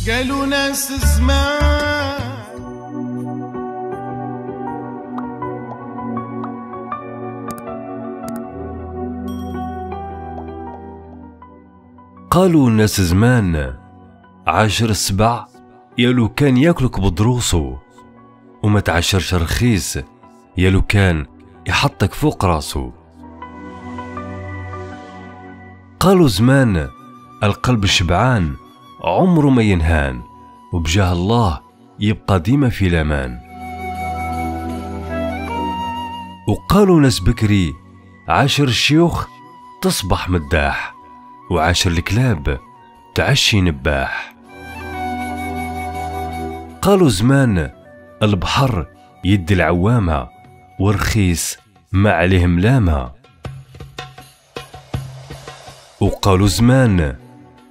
قالوا ناس زمان قالوا الناس زمان عاشر السبع يالو كان ياكلك بدروسو، وما تعشرش رخيص يالو كان يحطك فوق راسو. قالوا زمان القلب الشبعان عمره ما ينهان، وبجاه الله يبقى ديما في الامان. وقالوا ناس بكري عاشر الشيوخ تصبح مداح، وعاشر الكلاب تعشي نباح. قالوا زمان البحر يدي العوامة، ورخيص ما عليه ملامة. وقالوا زمان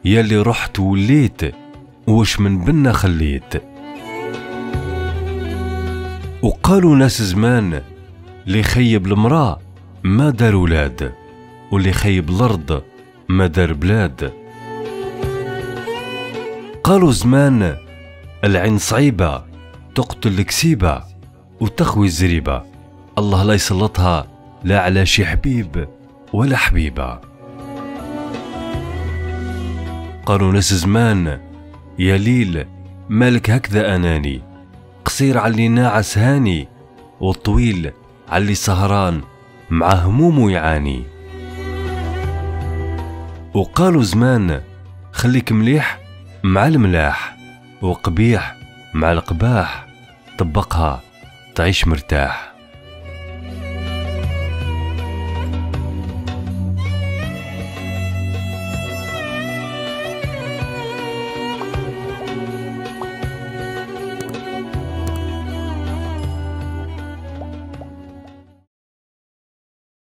ياللي رحت وليت وش من بنا خليت. وقالوا ناس زمان اللي خيب المرأة ما دار ولاد، واللي خيب الأرض ما دار بلاد. قالوا زمان العين صعيبة تقتل الكسيبة وتخوي الزريبة، الله لا يسلطها لا على شي حبيب ولا حبيبة. قالوا ناس زمان يا ليل مالك هكذا أناني، قصير علي ناعس هاني، والطويل علي سهران مع همومه يعاني. وقالوا زمان خليك مليح مع الملاح، وقبيح مع القباح، طبقها تعيش مرتاح.